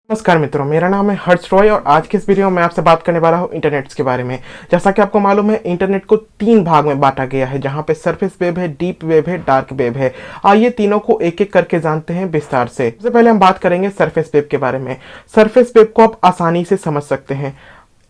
नमस्कार मित्रों, मेरा नाम है हर्ष रॉय और आज के इस वीडियो में मैं आपसे बात करने वाला हूं इंटरनेट के बारे में। जैसा कि आपको मालूम है, इंटरनेट को 3 भाग में बांटा गया है, जहां पे सरफेस वेब है, डीप वेब है, डार्क वेब है। आइए तीनों को एक एक करके जानते हैं विस्तार से। सबसे पहले हम बात करेंगे सरफेस वेब के बारे में। सरफेस वेब को आप आसानी से समझ सकते हैं,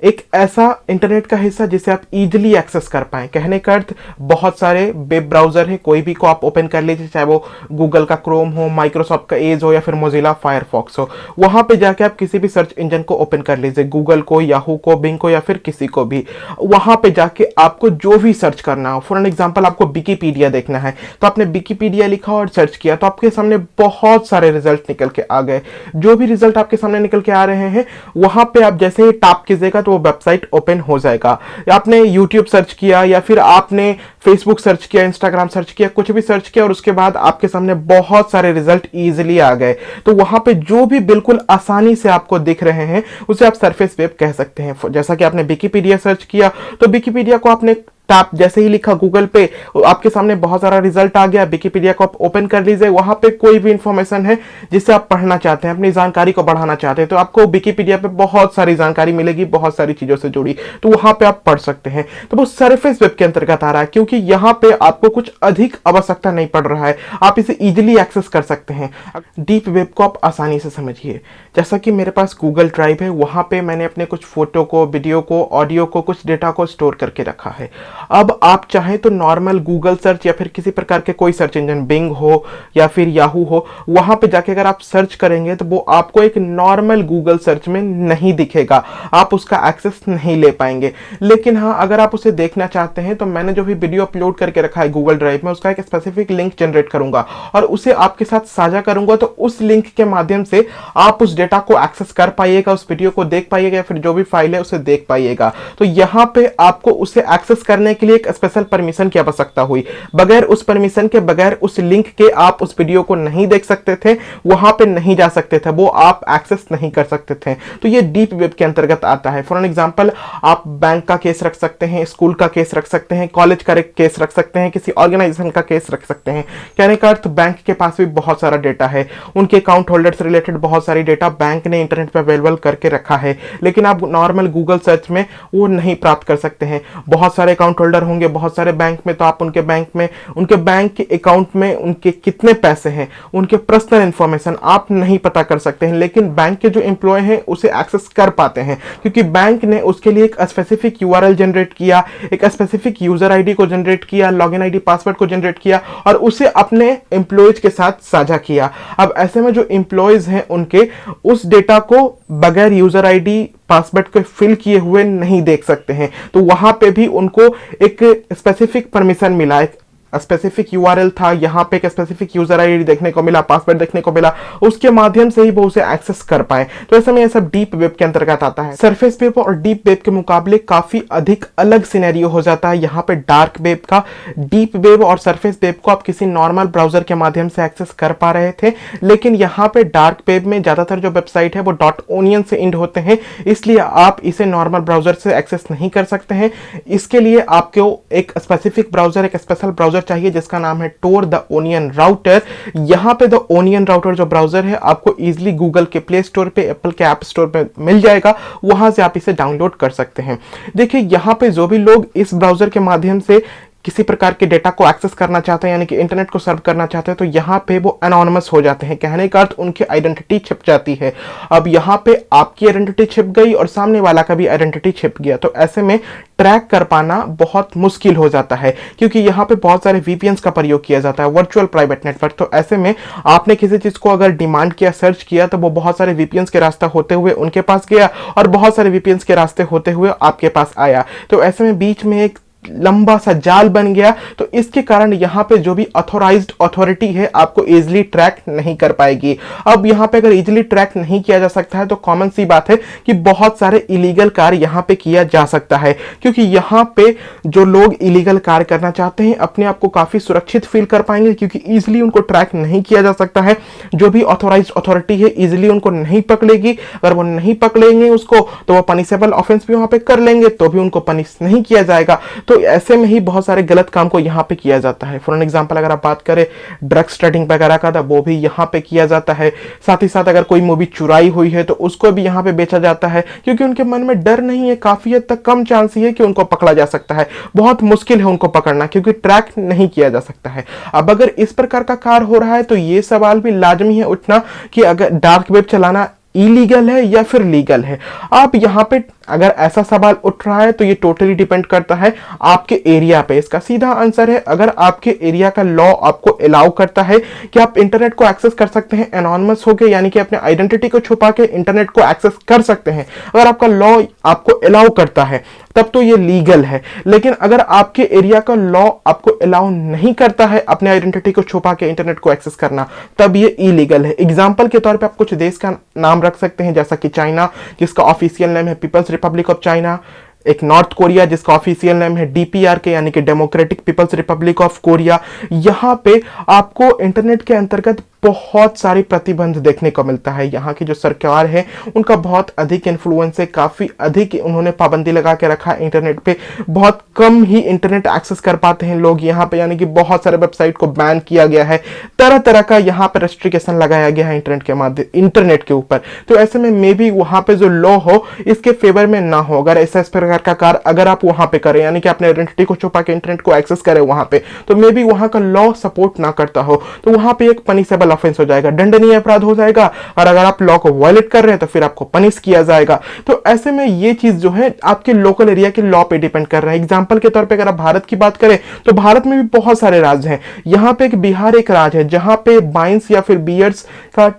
एक ऐसा इंटरनेट का हिस्सा जिसे आप इजीली एक्सेस कर पाएं। कहने का अर्थ, बहुत सारे वेब ब्राउजर है, कोई भी को आप ओपन कर लीजिए, चाहे वो गूगल का क्रोम हो, माइक्रोसॉफ्ट का एज हो या फिर मोजिला फायरफॉक्स हो। वहां पे जाके आप किसी भी सर्च इंजन को ओपन कर लीजिए, गूगल को, याहू को, बिंग को या फिर किसी को भी। वहां पे जाके आपको जो भी सर्च करना हो, फॉर एन एग्जाम्पल आपको विकिपीडिया देखना है तो आपने विकिपीडिया लिखा और सर्च किया तो आपके सामने बहुत सारे रिजल्ट निकल के आ गए। जो भी रिजल्ट आपके सामने निकल के आ रहे हैं, वहां पे आप जैसे ही टैप कीजिएगा वो वेबसाइट ओपन हो जाएगा। आपने YouTube सर्च किया या फिर आपने Facebook सर्च किया, Instagram सर्च किया, कुछ भी सर्च किया और उसके बाद आपके सामने बहुत सारे रिजल्ट इजीली आ गए। तो वहां पे जो भी बिल्कुल आसानी से आपको दिख रहे हैं उसे आप सरफेस वेब कह सकते हैं। जैसा कि आपने विकिपीडिया सर्च किया तो विकिपीडिया को आपने टैप जैसे ही लिखा गूगल पे, आपके सामने बहुत सारा रिजल्ट आ गया। विकिपीडिया को आप ओपन कर लीजिए, वहां पे कोई भी इंफॉर्मेशन है जिसे आप पढ़ना चाहते हैं, अपनी जानकारी को बढ़ाना चाहते हैं, तो आपको विकिपीडिया पे बहुत सारी जानकारी मिलेगी, बहुत सारी चीजों से जुड़ी, तो वहां पे आप पढ़ सकते हैं। तो वो सरफेस वेब के अंतर्गत आ रहा है, क्योंकि यहाँ पे आपको कुछ अधिक आवश्यकता नहीं पड़ रहा है, आप इसे इजिली एक्सेस कर सकते हैं। डीप वेब को आप आसानी से समझिए, जैसा कि मेरे पास गूगल ड्राइव है, वहां पे मैंने अपने कुछ फोटो को, वीडियो को, ऑडियो को, कुछ डेटा को स्टोर करके रखा है। अब आप चाहें तो नॉर्मल गूगल सर्च या फिर किसी प्रकार के कोई सर्च इंजन, बिंग हो या फिर याहू हो, वहां पे जाके अगर आप सर्च करेंगे तो वो आपको एक नॉर्मल गूगल सर्च में नहीं दिखेगा, आप उसका एक्सेस नहीं ले पाएंगे। लेकिन हाँ, अगर आप उसे देखना चाहते हैं तो मैंने जो भी वीडियो अपलोड करके रखा है गूगल ड्राइव में, उसका एक स्पेसिफिक लिंक जनरेट करूंगा और उसे आपके साथ साझा करूंगा। तो उस लिंक के माध्यम से आप उस डेटा को एक्सेस कर पाइएगा, उस वीडियो को देख पाइएगा या फिर जो भी फाइल है उसे देख पाइएगा। तो यहां पे आपको उसे एक्सेस करने के लिए एक स्पेशल परमिशन की आवश्यकता हुई। बगैर उस परमिशन के, बगैर उस लिंक के आप उस वीडियो को नहीं देख सकते थे, वहां पे नहीं जा सकते थे, वो आप एक्सेस नहीं कर सकते थे। तो ये डीप वेब के अंतर्गत आता है। फॉर एन एग्जांपल, आप बैंक का केस रख सकते हैं, स्कूल का केस रख सकते हैं, कॉलेज का केस रख सकते हैं, किसी ऑर्गेनाइजेशन का केस रख सकते हैं। कहने का अर्थ, बैंक के पास भी बहुत सारा डेटा है, उनके अकाउंट होल्डर से रिलेटेड बहुत सारी डेटा बैंक ने इंटरनेट पर अवेलेबल करके रखा है, लेकिन आप नॉर्मल गूगल सर्च में वो नहीं प्राप्त कर सकते हैं। बहुत सारे अकाउंट होल्डर होंगे बहुत सारे बैंक में, तो आप उनके बैंक के अकाउंट में उनके कितने पैसे हैं, उनके पर्सनल इंफॉर्मेशन आप नहीं पता कर सकते हैं। लेकिन बैंक के जो एम्प्लॉय हैं उसे एक्सेस कर पाते हैं, क्योंकि बैंक ने उसके लिए एक स्पेसिफिक यूआरएल जनरेट किया, एक स्पेसिफिक यूजर आईडी को जनरेट किया, लॉगिन आईडी, पासवर्ड को जनरेट किया और उसे अपने एम्प्लॉयज के साथ साझा किया। अब ऐसे में जो एम्प्लॉयज हैं उनके उस डेटा को बगैर यूजर आईडी, पासवर्ड को फिल किए हुए नहीं देख सकते हैं। तो वहां पे भी उनको एक स्पेसिफिक परमिशन मिला, एक स्पेसिफिक यूआरएल था, यहां पे एक स्पेसिफिक यूजर आईडी देखने को मिला, पासवर्ड देखने को मिला, उसके माध्यम से ही वो उसे एक्सेस कर पाए। तो ऐसे में यह सब डीप वेब के अंतर्गत आता है। सरफेस वेब और डीप वेब के मुकाबले काफी अधिक अलग सिनेरियो हो जाता है यहाँ पे डार्क वेब का। डीप वेब और सरफेस वेब को आप किसी नॉर्मल ब्राउजर के माध्यम से एक्सेस कर पा रहे थे, लेकिन यहाँ पे डार्क वेब में ज्यादातर जो वेबसाइट है वो .onion से इंड होते हैं, इसलिए आप इसे नॉर्मल ब्राउजर से एक्सेस नहीं कर सकते हैं। इसके लिए आपको एक स्पेसिफिक ब्राउजर, एक स्पेशल ब्राउजर चाहिए जिसका नाम है टोर द ओनियन राउटर। यहां पे द ओनियन राउटर जो ब्राउजर है आपको इजीली गूगल के प्ले स्टोर पे, एप्पल के ऐप स्टोर पे मिल जाएगा, वहां से आप इसे डाउनलोड कर सकते हैं। देखिए, यहां पे जो भी लोग इस ब्राउजर के माध्यम से किसी प्रकार के डेटा को एक्सेस करना चाहते हैं, यानी कि इंटरनेट को सर्व करना चाहते हैं, तो यहाँ पे वो एनोनिमस हो जाते हैं। कहने का अर्थ, उनकी आइडेंटिटी छिप जाती है। अब यहाँ पे आपकी आइडेंटिटी छिप गई और सामने वाला का भी आइडेंटिटी छिप गया, तो ऐसे में ट्रैक कर पाना बहुत मुश्किल हो जाता है, क्योंकि यहाँ पे बहुत सारे वीपीएन्स का प्रयोग किया जाता है, वर्चुअल प्राइवेट नेटवर्क। तो ऐसे में आपने किसी चीज को अगर डिमांड किया, सर्च किया, तो वो बहुत सारे वीपीएन्स के रास्ता होते हुए उनके पास गया और बहुत सारे वीपीएन्स के रास्ते होते हुए आपके पास आया। तो ऐसे में बीच में एक लंबा सा जाल बन गया। तो इसके कारण यहाँ पे जो भी ऑथोराइज्ड अथॉरिटी है आपको इजीली ट्रैक नहीं कर पाएगी। अब यहाँ पे अगर इजीली ट्रैक नहीं किया जा सकता है तो कॉमन सी बात है कि बहुत सारे इलीगल कार्य यहाँ पे किया जा सकता है, क्योंकि यहाँ पे जो लोग इलीगल कार्य करना चाहते हैं अपने आप को काफी सुरक्षित फील कर पाएंगे, क्योंकि इजीली उनको ट्रैक नहीं किया जा सकता है। जो भी ऑथोराइज्ड अथॉरिटी है इजीली उनको नहीं पकड़ेगी। अगर वो नहीं पकड़ेंगे उसको तो वो पनिशेबल ऑफेंस भी वहां पे कर लेंगे तो भी उनको पनिश नहीं किया जाएगा। तो ऐसे में ही बहुत सारे गलत काम को यहाँ पे किया जाता है। फॉर एन एग्जाम्पल अगर आप बात करें ड्रग्स ट्रेडिंग वगैरह का था, वो भी यहाँ पे किया जाता है। साथ ही साथ अगर कोई मूवी चुराई हुई है तो उसको भी यहाँ पे बेचा जाता है, क्योंकि उनके मन में डर नहीं है, काफी हद तक कम चांस ही है कि उनको पकड़ा जा सकता है। बहुत मुश्किल है उनको पकड़ना, क्योंकि ट्रैक नहीं किया जा सकता है। अब अगर इस प्रकार का कार्य हो रहा है तो ये सवाल भी लाजमी है उठना कि अगर डार्क वेब चलाना इलीगल है या फिर लीगल है। आप यहाँ पे अगर ऐसा सवाल उठ रहा है तो ये टोटली डिपेंड करता है आपके एरिया पे। इसका सीधा आंसर है, अगर आपके एरिया का लॉ आपको अलाउ करता है कि आप इंटरनेट को एक्सेस कर सकते हैं एनोनिमस होकर, यानी कि अपने आइडेंटिटी को छुपा के इंटरनेट को एक्सेस कर सकते हैं, अगर आपका लॉ आपको अलाउ करता है तब तो ये लीगल है। लेकिन अगर आपके एरिया का लॉ आपको अलाउ नहीं करता है अपने आइडेंटिटी को छुपा के इंटरनेट को एक्सेस करना, तब ये इलीगल है। एग्जाम्पल के तौर पे आप कुछ देश का नाम रख सकते हैं, जैसा कि चाइना जिसका ऑफिशियल नेम है पीपल्स रिपब्लिक ऑफ चाइना, एक नॉर्थ कोरिया जिसका ऑफिशियल नेम है DPRK यानी कि democratic people's republic of Korea. यहाँ पे आपको इंटरनेट के अंतर्गत बहुत सारी प्रतिबंध देखने को मिलता है। यहाँ की जो सरकार है उनका बहुत अधिक इन्फ्लुएंस है, काफी अधिक उन्होंने पाबंदी लगा के रखा है इंटरनेट पे। बहुत कम ही इंटरनेट एक्सेस कर पाते हैं लोग यहाँ पे, यानी कि बहुत सारे वेबसाइट को बैन किया गया है, तरह तरह का यहाँ पे रेस्ट्रिक्शन लगाया गया है इंटरनेट के ऊपर। तो ऐसे में मे बी वहां पे जो लॉ हो इसके फेवर में ना हो। अगर ऐसा इस प्रकार का कार्य अगर आप वहां पे करें, यानी कि अपने आइडेंटिटी को छुपा के इंटरनेट को एक्सेस करें वहां पे, तो मे बी वहां का लॉ सपोर्ट ना करता हो, तो वहां पे एक पनिशेबल ऑफेंस हो जाएगा, दंडनीय अपराध हो जाएगा। और अगर आप लॉ को वायलेट कर रहे हैं तो फिर आपको पनिश किया जाएगा। तो ऐसे में ये चीज जो है आपके लोकल एरिया के लॉ पे डिपेंड कर रहा है। एग्जांपल के तौर पे अगर आप भारत की बात करें तो भारत में भी बहुत सारे राज्य हैं। यहाँ पे एक बिहार एक राज्य है जहां पे वाइन्स या फिर बियर्स का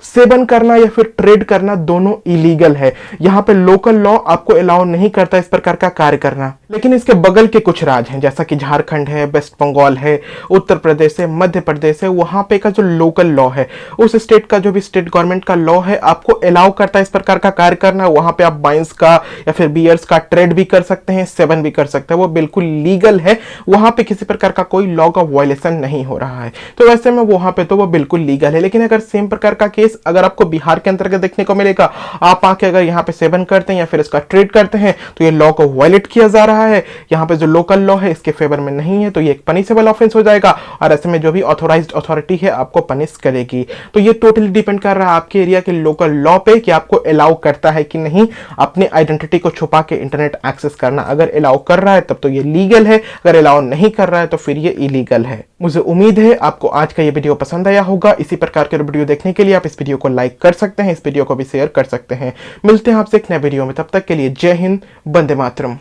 सेवन करना या फिर ट्रेड करना दोनों इलीगल है। यहां पे लोकल लॉ आपको अलाउ नहीं करता इस प्रकार का कार्य करना। लेकिन इसके बगल के कुछ राज्य हैं, जैसा कि झारखंड है, वेस्ट बंगाल है, उत्तर प्रदेश है, मध्य प्रदेश है, वहां पे का जो लोकल लॉ है, उस स्टेट का जो भी स्टेट गवर्नमेंट का लॉ है आपको अलाउ करता है इस प्रकार का कार्य करना। वहां पे आप वाइन्स का या फिर बियर्स का ट्रेड भी कर सकते हैं, सेवन भी कर सकते हैं, वो बिल्कुल लीगल है। वहां पे किसी प्रकार का कोई लॉ का वायलेशन नहीं हो रहा है, तो वैसे में वहां पे तो वो बिल्कुल लीगल है। लेकिन अगर सेम प्रकार का केस अगर आपको बिहार के अंतर्गत देखने को मिलेगा, आप आके अगर यहाँ पे सेवन करते हैं या फिर इसका ट्रेड करते हैं तो ये लॉ को वायलेट किया जा रहा है, यहाँ पे जो लोकल लॉ है इसके फेवर में नहीं है, तो ये एक पनिशेबल ऑफेंस हो जाएगा। और ऐसे में जो भी ऑथोराइज्ड अथॉरिटी है आपको पनिश करेगी। तो ये टोटली डिपेंड कर रहा है आपके एरिया के लोकल लॉ पे कि आपको अलाउ करता है कि नहीं अपने आइडेंटिटी को छुपा के इंटरनेट एक्सेस करना। अगर अलाउ कर रहा है तब तो ये लीगल है, अगर अलाउ नहीं कर रहा है तो फिर ये इलीगल है। मुझे उम्मीद है आपको आज का ये वीडियो पसंद आया होगा। इसी प्रकार के वीडियो देखने के लिए आप इस वीडियो को लाइक कर सकते हैं, इस वीडियो को भी शेयर कर सकते हैं। मिलते हैं आपसे एक नए वीडियो में, तब तक के लिए जय हिंद, वंदे मातरम।